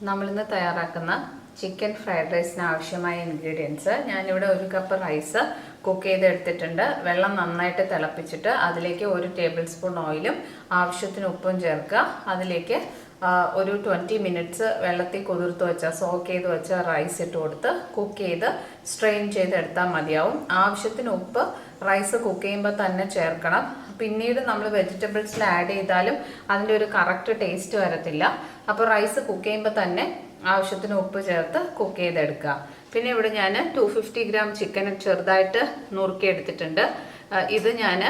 നമ്മളിന്ന് തയ്യാറാക്കുന്ന chicken fried റൈസിന് ആവശ്യമായ ഇൻഗ്രീഡിയൻസ് ഞാനിവിടെ 1 കപ്പ് റൈസ് കുക്ക് ചെയ്തെടുത്തിട്ടുണ്ട്. വെള്ളം നന്നായിട്ട് തിളപ്പിച്ചിട്ട് അതിലേക്ക് 1 ടേബിൾ സ്പൂൺ ഓയിലും ആവശ്യത്തിന് ഉപ്പും ചേർക്കുക. അതിലേക്ക് ഒരു 20 മിനിറ്റ്സ് വെള്ളത്തിൽ കുതിർത്ത് വെച്ച സോക്ക് ചെയ്ത് വെച്ച റൈസ് ഇട്ട് കൊടുത്ത് കുക്ക് ചെയ്ത് സ്ട്രെയിൻ ചെയ്തെടുത്താൽ മതിയാവും. ആവശ്യത്തിന് ഉപ്പ് റൈസ് കുക്ക് ചെയ്യുമ്പോൾ തന്നെ ചേർക്കണം. പിന്നീട് നമ്മൾ വെജിറ്റബിൾസിൽ ആഡ് ചെയ്താലും അതിൻ്റെ ഒരു കറക്റ്റ് ടേസ്റ്റ് വരത്തില്ല. അപ്പോൾ റൈസ് കുക്ക് ചെയ്യുമ്പോൾ തന്നെ ആവശ്യത്തിന് ഉപ്പ് ചേർത്ത് കുക്ക് ചെയ്തെടുക്കുക. പിന്നെ ഇവിടെ ഞാൻ 250 ഗ്രാം ചിക്കൻ ചെറുതായിട്ട് നുറുക്കി എടുത്തിട്ടുണ്ട്. ഇത് ഞാൻ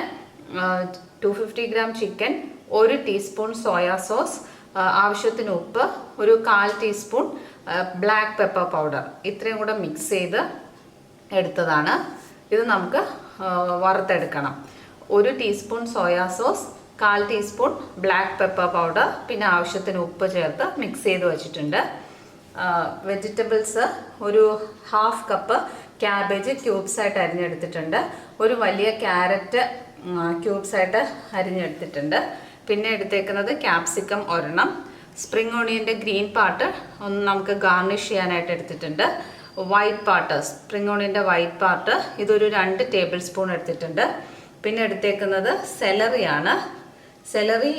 250 gram chicken, 1 teaspoon soya sauce, ആവശ്യത്തിന് ഉപ്പ്, ഒരു 1/4 ടീസ്പൂൺ ബ്ലാക്ക് പെപ്പർ പൗഡർ, ഇത്രയും കൂടെ മിക്സ് ചെയ്ത് എടുത്തതാണ്. ഇത് നമുക്ക് വറുത്തെടുക്കണം. 1 teaspoon soya sauce, 1/4 teaspoon black pepper powder, പിന്നെ ആവശ്യത്തിന് ഉപ്പ് ചേർത്ത് മിക്സ് ചെയ്ത് വെച്ചിട്ടുണ്ട്. വെജിറ്റബിൾസ് ഒരു 1/2 കപ്പ് ക്യാബേജ് ക്യൂബ്സ് ആയിട്ട് അരിഞ്ഞെടുത്തിട്ടുണ്ട്. ഒരു വലിയ ക്യാരറ്റ് ക്യൂബ്സ് ആയിട്ട് അരിഞ്ഞെടുത്തിട്ടുണ്ട്. പിന്നെ എടുത്തേക്കുന്നത് ക്യാപ്സിക്കം ഒരെണ്ണം, സ്പ്രിംഗ് ഓണിയൻ്റെ ഗ്രീൻ പാർട്ട് ഒന്ന് നമുക്ക് ഗാർണിഷ് ചെയ്യാനായിട്ട് എടുത്തിട്ടുണ്ട്. വൈറ്റ് പാർട്ട്, സ്പ്രിംഗ് ഓണിയൻ്റെ വൈറ്റ് പാർട്ട്, ഇതൊരു 2 ടേബിൾ സ്പൂൺ എടുത്തിട്ടുണ്ട്. പിന്നെ എടുത്തേക്കുന്നത് സെലറിയാണ്. സെലറി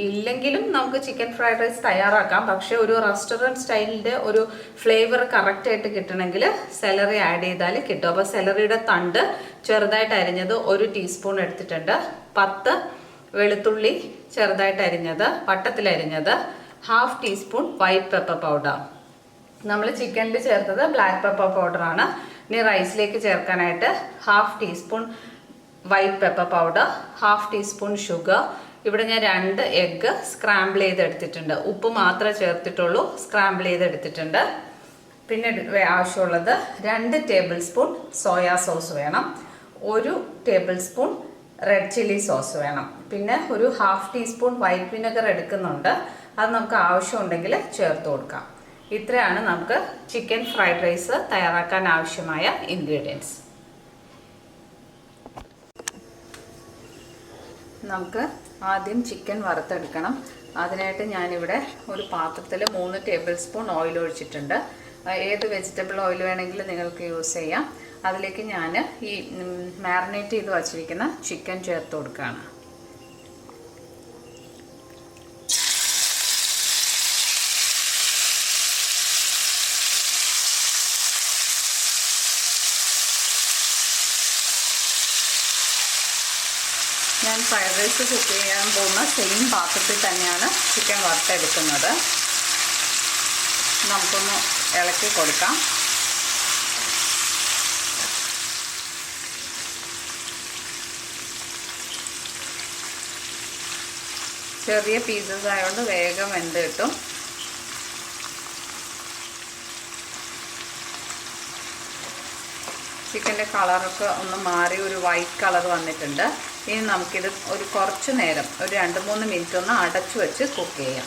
ഇല്ലെങ്കിലും നമുക്ക് ചിക്കൻ ഫ്രൈഡ് റൈസ് തയ്യാറാക്കാം. പക്ഷേ ഒരു റെസ്റ്റോറൻറ്റ് സ്റ്റൈലിൻ്റെ ഒരു ഫ്ലേവർ കറക്റ്റായിട്ട് കിട്ടണമെങ്കിൽ സെലറി ആഡ് ചെയ്താൽ കിട്ടും. അപ്പോൾ സെലറിയുടെ തണ്ട് ചെറുതായിട്ട് അരിഞ്ഞത് 1 ടീസ്പൂൺ എടുത്തിട്ടുണ്ട്. 10 വെളുത്തുള്ളി ചെറുതായിട്ട് അരിഞ്ഞത്, വട്ടത്തിലരിഞ്ഞത്, 1/2 ടീസ്പൂൺ വൈറ്റ് പെപ്പർ പൗഡർ. നമ്മൾ ചിക്കനിൽ ചേർത്തത് ബ്ലാക്ക് പെപ്പർ പൗഡറാണ്. ഇനി റൈസിലേക്ക് ചേർക്കാനായിട്ട് 1/2 teaspoon white pepper powder, 1/2 teaspoon sugar. ഇവിടെ ഞാൻ 2 എഗ്ഗ് സ്ക്രാമ്പിൾ ചെയ്തെടുത്തിട്ടുണ്ട്. ഉപ്പ് മാത്രമേ ചേർത്തിട്ടുള്ളൂ, സ്ക്രാമ്പിൾ ചെയ്തെടുത്തിട്ടുണ്ട്. പിന്നെ ആവശ്യമുള്ളത് 2 ടേബിൾ സ്പൂൺ സോയാ സോസ് വേണം, 1 table spoon red chilli sauce വേണം. പിന്നെ ഒരു 1/2 ടീസ്പൂൺ വൈറ്റ് വിനെഗർ എടുക്കുന്നുണ്ട്. അത് നമുക്ക് ആവശ്യമുണ്ടെങ്കിൽ ചേർത്ത് കൊടുക്കാം. ഇത്രയാണ് നമുക്ക് ചിക്കൻ ഫ്രൈഡ് റൈസ് തയ്യാറാക്കാൻ ആവശ്യമായ ഇൻഗ്രീഡിയൻസ്. നമുക്ക് ആദ്യം ചിക്കൻ വറുത്തെടുക്കണം. അതിനായിട്ട് ഞാനിവിടെ ഒരു പാത്രത്തിൽ 3 ടേബിൾ സ്പൂൺ ഓയിൽ ഒഴിച്ചിട്ടുണ്ട്. ഏത് വെജിറ്റബിൾ ഓയിൽ വേണമെങ്കിലും നിങ്ങൾക്ക് യൂസ് ചെയ്യാം. അതിലേക്ക് ഞാൻ ഈ മാരിനേറ്റ് ചെയ്ത് വച്ചിരിക്കുന്ന ചിക്കൻ ചേർത്ത് കൊടുക്കുകയാണ്. ഞാൻ ഫ്രൈഡ് റൈസ് കുക്ക് ചെയ്യാൻ പോകുന്ന സെയിം പാത്രത്തിൽ തന്നെയാണ് ചിക്കൻ വറുത്തെടുക്കുന്നത്. നമുക്കൊന്ന് ഇളക്കി കൊടുക്കാം. ചെറിയ പീസസ് ആയതുകൊണ്ട് വേഗം വെന്ത് കിട്ടും. ചിക്കൻ്റെ കളറൊക്കെ ഒന്ന് മാറി ഒരു വൈറ്റ് കളർ വന്നിട്ടുണ്ട്. ഇനി നമുക്കിത് ഒരു കുറച്ച് നേരം, ഒരു 2-3 മിനിറ്റ് ഒന്ന് അടച്ചു വെച്ച് കുക്ക് ചെയ്യാം.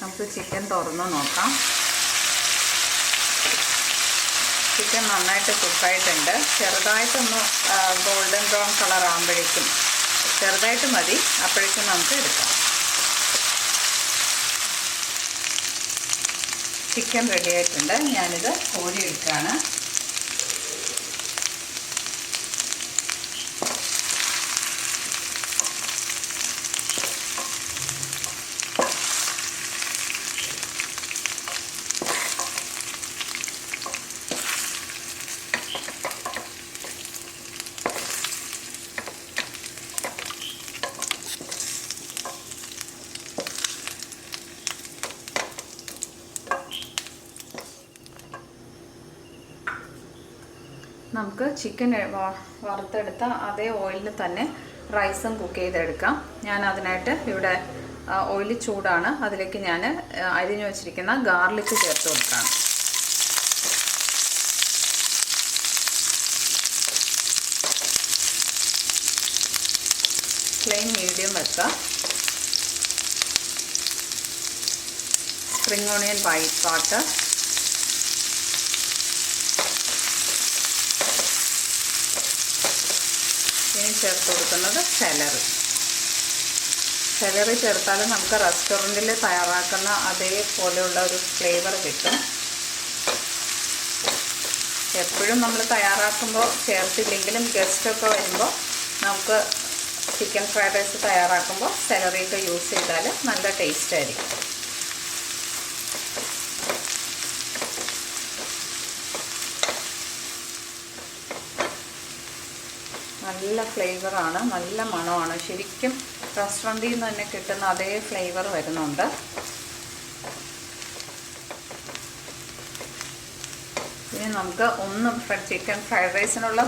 നമുക്ക് ചിക്കൻ തുറന്ന് നോക്കാം. ചിക്കൻ നന്നായിട്ട് കുക്കായിട്ടുണ്ട്. ചെറുതായിട്ടൊന്ന് ഗോൾഡൻ ബ്രൗൺ കളർ ആകുമ്പോഴേക്കും, ചെറുതായിട്ട് മതി, അപ്പോഴേക്കും നമുക്ക് എടുക്കാം. ചിക്കൻ റെഡി ആയിട്ടുണ്ട്. ഞാനിത് കോരിയെടുക്കുകയാണ്. നമുക്ക് ചിക്കൻ വറുത്തെടുത്ത അതേ ഓയിലിൽ തന്നെ റൈസും കുക്ക് ചെയ്തെടുക്കാം. ഞാൻ അതിനായിട്ട് ഇവിടെ ഓയിൽ ചൂടാണ്. അതിലേക്ക് ഞാൻ അരിഞ്ഞു വച്ചിരിക്കുന്ന ഗാർലിക് ചേർത്ത് കൊടുക്കാം. ഫ്ലെയിം മീഡിയം വെക്കുക. സ്പ്രിംഗ് ഓണിയൻ വൈറ്റ് പാർട്ട്, ഇനി ചേർത്ത് കൊടുക്കുന്നത് സെലറി. സെലറി ചേർത്താൽ നമുക്ക് റെസ്റ്റോറൻറ്റിൽ തയ്യാറാക്കുന്ന അതേപോലെയുള്ള ഒരു ഫ്ലേവർ കിട്ടും. എപ്പോഴും നമ്മൾ തയ്യാറാക്കുമ്പോൾ ചേർത്തില്ലെങ്കിലും ഗസ്റ്റൊക്കെ വരുമ്പോൾ നമുക്ക് ചിക്കൻ ഫ്രൈഡ് റൈസ് തയ്യാറാക്കുമ്പോൾ സെലറിയൊക്കെ യൂസ് ചെയ്താൽ നല്ല ടേസ്റ്റ് ആയിരിക്കും. നല്ല ഫ്ലേവറാണ്, നല്ല മണമാണ്. ശരിക്കും റെസ്റ്റോറൻറ്റിൽ നിന്ന് തന്നെ കിട്ടുന്ന അതേ ഫ്ലേവർ വരുന്നുണ്ട്. ഇനി നമുക്ക് ചിക്കൻ ഫ്രൈഡ് റൈസിനുള്ള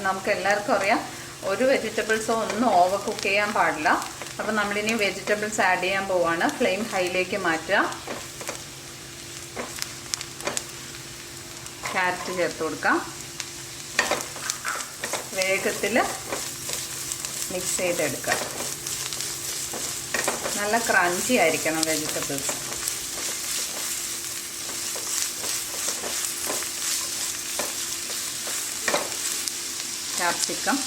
നമുക്ക് എല്ലാവർക്കും അറിയാം, ഒരു വെജിറ്റബിൾസോ ഒന്നും ഓവർ കുക്ക് ചെയ്യാൻ പാടില്ല. അപ്പോൾ നമ്മളിനി വെജിറ്റബിൾസ് ആഡ് ചെയ്യാൻ പോവാണ്. ഫ്ലെയിം ഹൈയിലേക്ക് മാറ്റുക. ക്യാരറ്റ് ചേർത്ത് കൊടുക്കാം. വേഗത്തിൽ മിക്സ് ചെയ്തെടുക്കുക. നല്ല ക്രഞ്ചി ആയിരിക്കണം വെജിറ്റബിൾസ്. ക്യാപ്സിക്കം,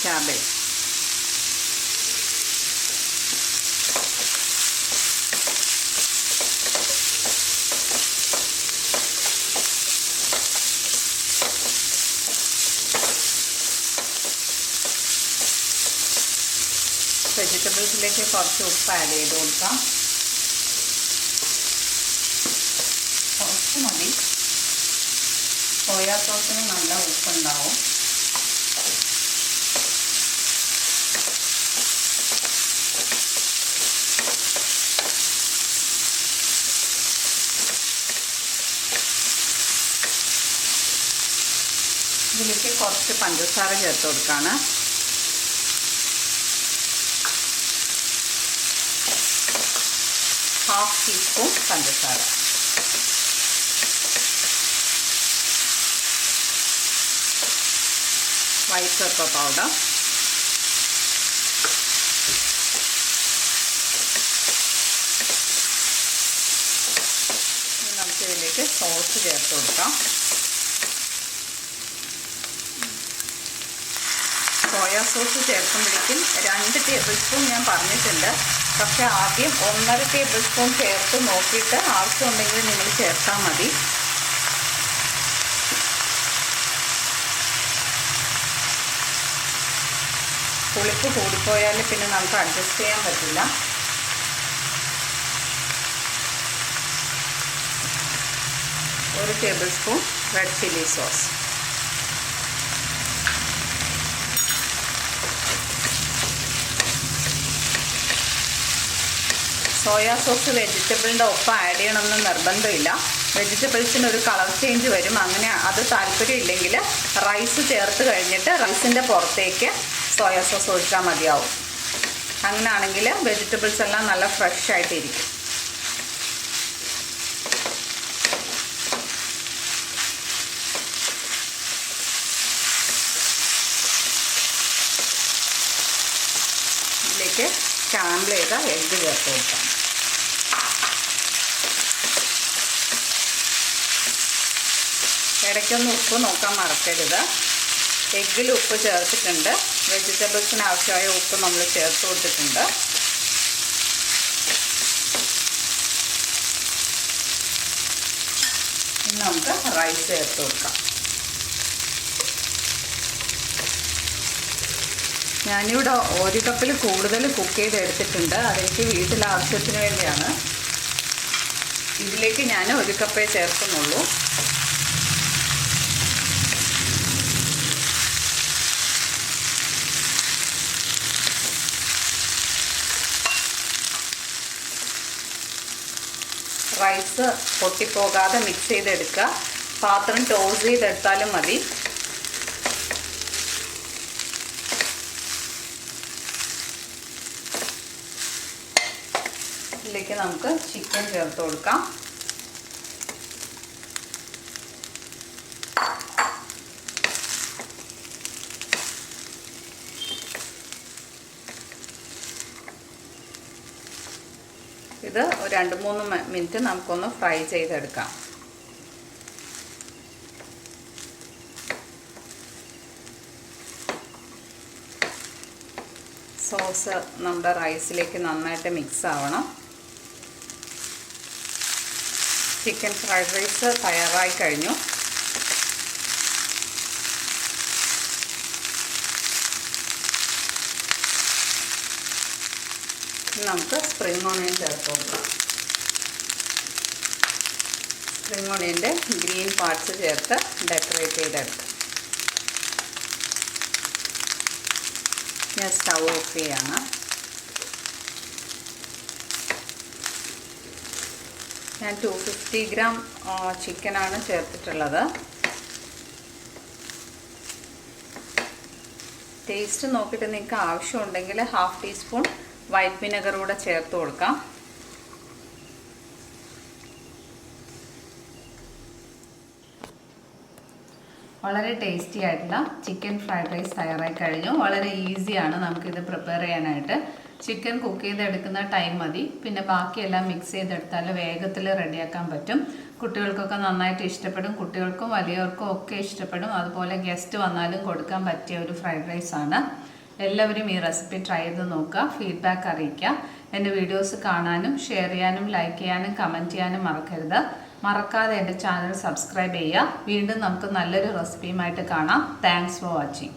ക്യാബേജ്, വെജിറ്റബിൾസിലേക്ക് കുറച്ച് ഉപ്പ് ആഡ് ചെയ്ത് കൊടുക്കാം. കുറച്ച് മതി. സോയാ സോസിന് നല്ല ഉപ്പുണ്ടാവും. ഇതിലേക്ക് കുറച്ച് പഞ്ചസാര ചേർത്ത് കൊടുക്കുകയാണ്. ഹാഫ് ടീസ്പൂൺ പഞ്ചസാര. വൈറ്റ് പെപ്പർ പൗഡർ, നമുക്കിതിലേക്ക് സോസ് ചേർത്ത് കൊടുക്കാം. സോയാ സോസ് ചേർക്കുമ്പോഴേക്കും 2 ടേബിൾ സ്പൂൺ ഞാൻ പറഞ്ഞിട്ടുണ്ട്. പക്ഷേ ആദ്യം 1.5 ടേബിൾ സ്പൂൺ ചേർത്ത് നോക്കിയിട്ട് ആവശ്യമുണ്ടെങ്കിൽ നിങ്ങൾ ചേർത്താൽ മതി. പുളിപ്പ് കൂടിപ്പോയാൽ പിന്നെ നമുക്ക് അഡ്ജസ്റ്റ് ചെയ്യാൻ പറ്റില്ല. ഒരു tablespoon red chilli sauce, soya sauce വെജിറ്റബിളിൻ്റെ ഒപ്പം ആഡ് ചെയ്യണമെന്ന് നിർബന്ധമില്ല. വെജിറ്റബിൾസിനൊരു കളർ ചേഞ്ച് വരും. അങ്ങനെ അത് താല്പര്യമില്ലെങ്കിൽ റൈസ് ചേർത്ത് കഴിഞ്ഞിട്ട് റൈസിൻ്റെ പുറത്തേക്ക് സോയാ സോസ് ഒഴിച്ചാൽ മതിയാവും. അങ്ങനെയാണെങ്കിൽ വെജിറ്റബിൾസ് എല്ലാം നല്ല ഫ്രഷ് ആയിട്ടിരിക്കും. ഇതിലേക്ക് സ്ക്രാമ്പിൾ ചെയ്ത എഗ്ഗ് ചേർത്ത് കൊടുക്കാം. ഇടയ്ക്കൊന്ന് ഉപ്പ് നോക്കാൻ മറക്കരുത്. എഗ്ഗിൽ ഉപ്പ് ചേർത്തിട്ടുണ്ട്. വെജിറ്റബിൾസിന് ആവശ്യമായ ഉപ്പ് നമ്മൾ ചേർത്ത് കൊടുത്തിട്ടുണ്ട്. ഇനി നമുക്ക് റൈസ് ചേർത്ത് കൊടുക്കാം. ഞാനിവിടെ 1 കപ്പിൽ കൂടുതൽ കുക്ക് ചെയ്തെടുത്തിട്ടുണ്ട്. അതെനിക്ക് വീട്ടിലെ ആവശ്യത്തിന് വേണ്ടിയാണ്. ഇതിലേക്ക് ഞാൻ 1 കപ്പേ ചേർക്കുന്നുള്ളൂ. റൈസ് പൊട്ടിപ്പോകാതെ മിക്സ് ചെയ്തെടുക്കുക. പാത്രം ടോസ് ചെയ്തെടുത്താലും മതി. ഇതിലേക്ക് നമുക്ക് ചിക്കൻ ചേർത്ത് കൊടുക്കാം. ഇത് ഒരു 2-3 മിനിറ്റ് നമുക്കൊന്ന് ഫ്രൈ ചെയ്തെടുക്കാം. സോസ് നമ്മുടെ റൈസിലേക്ക് നന്നായിട്ട് മിക്സ് ആവണം. ചിക്കൻ ഫ്രൈഡ് റൈസ് തയ്യാറായി കഴിഞ്ഞു. നമുക്ക് സ്പ്രിംഗ് ഓണിയൻ ചേർത്ത് കൊടുക്കാം. സ്പ്രിംഗ് ഓണിയൻ്റെ ഗ്രീൻ പാർട്സ് ചേർത്ത് ഡെക്കറേറ്റ് ചെയ്തെടുക്കാം. ഞാൻ സ്റ്റൗ ഓഫ് ചെയ്യാണ്. ഞാൻ 250 ഗ്രാം ചിക്കനാണ് ചേർത്തിട്ടുള്ളത്. ടേസ്റ്റ് നോക്കിയിട്ട് നിങ്ങൾക്ക് ആവശ്യമുണ്ടെങ്കിൽ 1/2 ടീസ്പൂൺ വൈറ്റ് വിനെഗർ കൂടെ ചേർത്ത് കൊടുക്കാം. വളരെ ടേസ്റ്റി ആയിട്ടുള്ള ചിക്കൻ ഫ്രൈഡ് റൈസ് തയ്യാറായി കഴിഞ്ഞു. വളരെ ഈസിയാണ് നമുക്കിത് പ്രിപ്പയർ ചെയ്യാനായിട്ട്. ചിക്കൻ കുക്ക് ചെയ്തെടുക്കുന്ന ടൈം മതി. പിന്നെ ബാക്കിയെല്ലാം മിക്സ് ചെയ്തെടുത്താൽ വേഗത്തിൽ റെഡിയാക്കാൻ പറ്റും. കുട്ടികൾക്കൊക്കെ നന്നായിട്ട് ഇഷ്ടപ്പെടും. കുട്ടികൾക്കും വലിയവർക്കും ഒക്കെ ഇഷ്ടപ്പെടും. അതുപോലെ ഗസ്റ്റ് വന്നാലും കൊടുക്കാൻ പറ്റിയ ഒരു ഫ്രൈഡ് റൈസ് ആണ്. എല്ലാവരും ഈ റെസിപ്പി ട്രൈ ചെയ്ത് നോക്കുക. ഫീഡ്ബാക്ക് അറിയിക്കുക. എൻ്റെ വീഡിയോസ് കാണാനും ഷെയർ ചെയ്യാനും ലൈക്ക് ചെയ്യാനും കമൻറ്റ് ചെയ്യാനും മറക്കരുത്. മറക്കാതെ എൻ്റെ ചാനൽ സബ്സ്ക്രൈബ് ചെയ്യുക. വീണ്ടും നമുക്ക് നല്ലൊരു റെസിപ്പിയുമായിട്ട് കാണാം. Thanks for watching.